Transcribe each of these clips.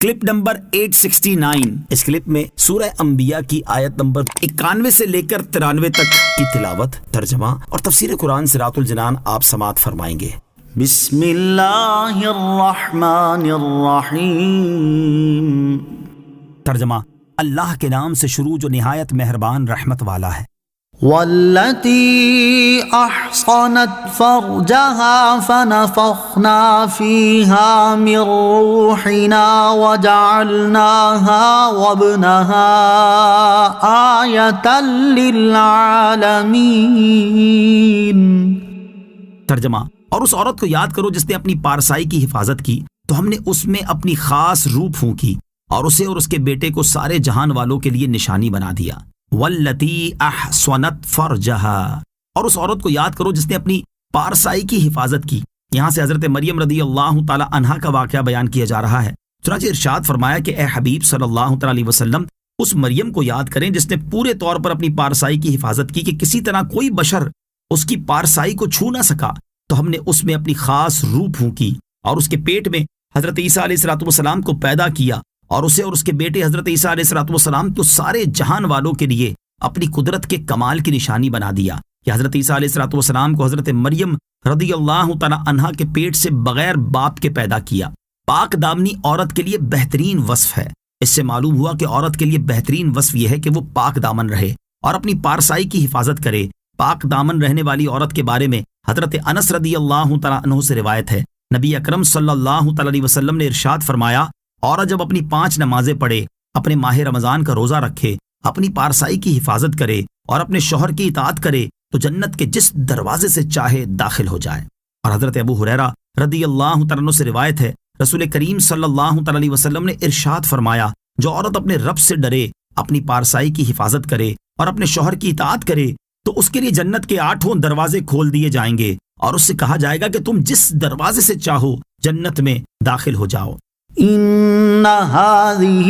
Clip number 869۔ اس clip میں سورہ انبیاء کی آیت نمبر 91 سے لے کر 93 تک کی تلاوت، ترجمہ اور تفسیر قرآن صراط الجنان آپ سماعت فرمائیں گے۔ بسم اللہ الرحمن الرحیم۔ ترجمہ: اللہ کے نام سے شروع جو نہایت مہربان رحمت والا ہے۔ والتی احصنت فرجها فنفخنا فيها من روحنا وجعلناها وابنها آية للعالمين۔ ترجمہ: اور اس عورت کو یاد کرو جس نے اپنی پارسائی کی حفاظت کی تو ہم نے اس میں اپنی خاص روح پھونکی اور اسے اور اس کے بیٹے کو سارے جہان والوں کے لیے نشانی بنا دیا۔ واللتی احصنت فرجہا، اور اس عورت کو یاد کرو جس نے اپنی پارسائی کی حفاظت کی۔ یہاں سے حضرت مریم رضی اللہ تعالی عنہا کا واقعہ بیان کیا جا رہا ہے۔ چنانچہ ارشاد فرمایا کہ اے حبیب صلی اللہ تعالی علیہ وسلم اس مریم کو یاد کریں جس نے پورے طور پر اپنی پارسائی کی حفاظت کی کہ کسی طرح کوئی بشر اس کی پارسائی کو چھو نہ سکا، تو ہم نے اس میں اپنی خاص روح پھونکی اور اس کے پیٹ میں حضرت عیسیٰ علیہ السلام کو پیدا کیا اور اسے اور اس کے بیٹے حضرت عیسیٰ علیہ السلام کو سارے جہان والوں کے لیے اپنی قدرت کے کمال کی نشانی بنا دیا کہ حضرت عیسیٰ علیہ السلام کو حضرت مریم رضی اللہ تعالی عنہا کے پیٹ سے بغیر باپ کے پیدا کیا۔ پاک دامنی عورت کے لیے بہترین وصف ہے۔ اس سے معلوم ہوا کہ عورت کے لیے بہترین وصف یہ ہے کہ وہ پاک دامن رہے اور اپنی پارسائی کی حفاظت کرے۔ پاک دامن رہنے والی عورت کے بارے میں حضرت انس رضی اللہ تعالی عنہ سے روایت ہے، نبی اکرم صلی اللہ تعالی علیہ وسلم نے ارشاد فرمایا، عورت جب اپنی 5 نمازیں پڑھے، اپنے ماہ رمضان کا روزہ رکھے، اپنی پارسائی کی حفاظت کرے اور اپنے شوہر کی اطاعت کرے تو جنت کے جس دروازے سے چاہے داخل ہو جائے۔ اور حضرت ابو ہریرہ رضی اللہ تعالیٰ عنہ سے روایت ہے، رسول کریم صلی اللہ تعالی علیہ وسلم نے ارشاد فرمایا، جو عورت اپنے رب سے ڈرے، اپنی پارسائی کی حفاظت کرے اور اپنے شوہر کی اطاعت کرے تو اس کے لیے جنت کے 8 دروازے کھول دیے جائیں گے اور اس سے کہا جائے گا کہ تم جس دروازے سے چاہو جنت میں داخل ہو جاؤ۔ ان هذه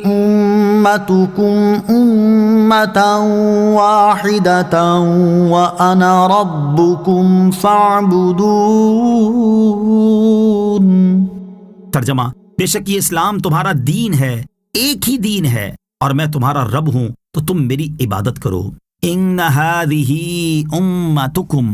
امتكم امة واحدة وانا ربكم فاعبدون۔ ترجمہ: بے شک یہ اسلام تمہارا دین ہے، ایک ہی دین ہے اور میں تمہارا رب ہوں تو تم میری عبادت کرو۔ ان هذه امتكم،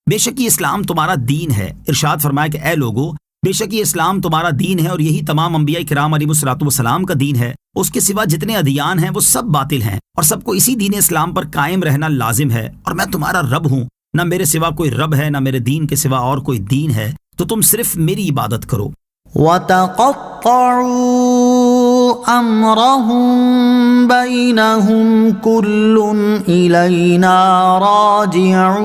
بے شک یہ اسلام تمہارا دین ہے۔ ارشاد فرمایا کہ اے لوگو، بے شک یہ اسلام تمہارا دین ہے اور یہی تمام انبیاء کرام علیہ السلام کا دین ہے۔ اس کے سوا جتنے ادیان ہیں وہ سب باطل ہیں اور سب کو اسی دین اسلام پر قائم رہنا لازم ہے، اور میں تمہارا رب ہوں، نہ میرے سوا کوئی رب ہے، نہ میرے دین کے سوا اور کوئی دین ہے، تو تم صرف میری عبادت کرو۔ وَتَقَطَّعُوا أَمْرَهُمْ بَيْنَهُمْ كُلٌّ إِلَيْنَا رَاجِعُونَ۔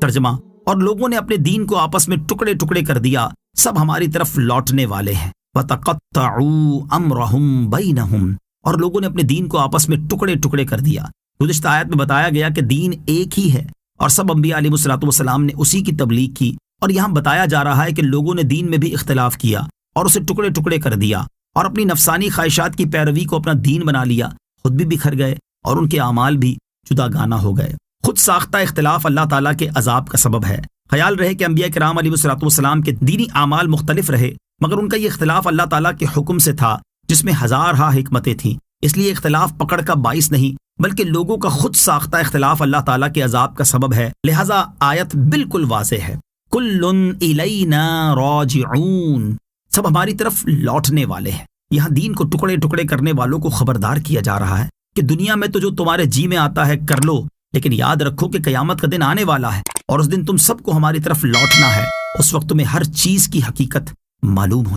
ترجمہ: اور لوگوں نے اپنے دین کو آپس میں ٹکڑے ٹکڑے کر دیا، سب ہماری طرف لوٹنے والے ہیں۔ وَتَقَطَّعُوا أَمْرَهُمْ بَيْنَهُمْ، اور لوگوں نے اپنے دین کو آپس میں ٹکڑے ٹکڑے کر دیا۔ گزشتہ آیت میں بتایا گیا کہ دین ایک ہی ہے اور سب انبیاء علیہ السلام نے اسی کی تبلیغ کی، اور یہاں بتایا جا رہا ہے کہ لوگوں نے دین میں بھی اختلاف کیا اور اسے ٹکڑے ٹکڑے کر دیا اور اپنی نفسانی خواہشات کی پیروی کو اپنا دین بنا لیا، خود بھی بکھر گئے اور ان کے اعمال بھی جدا گانا ہو گئے۔ خود ساختہ اختلاف اللہ تعالیٰ کے عذاب کا سبب ہے۔ خیال رہے کہ انبیاء کرام علیہ السلام کے دینی اعمال مختلف رہے، مگر ان کا یہ اختلاف اللہ تعالیٰ کے حکم سے تھا جس میں ہزارہا حکمتیں تھیں، اس لیے اختلاف پکڑ کا باعث نہیں بلکہ لوگوں کا خود ساختہ اختلاف اللہ تعالیٰ کے عذاب کا سبب ہے۔ لہٰذا آیت بالکل واضح ہے، کل الینا راجعون، سب ہماری طرف لوٹنے والے ہیں۔ یہاں دین کو ٹکڑے ٹکڑے کرنے والوں کو خبردار کیا جا رہا ہے کہ دنیا میں تو جو تمہارے جی میں آتا ہے کر لو، لیکن یاد رکھو کہ قیامت کا دن آنے والا ہے اور اس دن تم سب کو ہماری طرف لوٹنا ہے۔ اس وقت تمہیں ہر چیز کی حقیقت معلوم ہو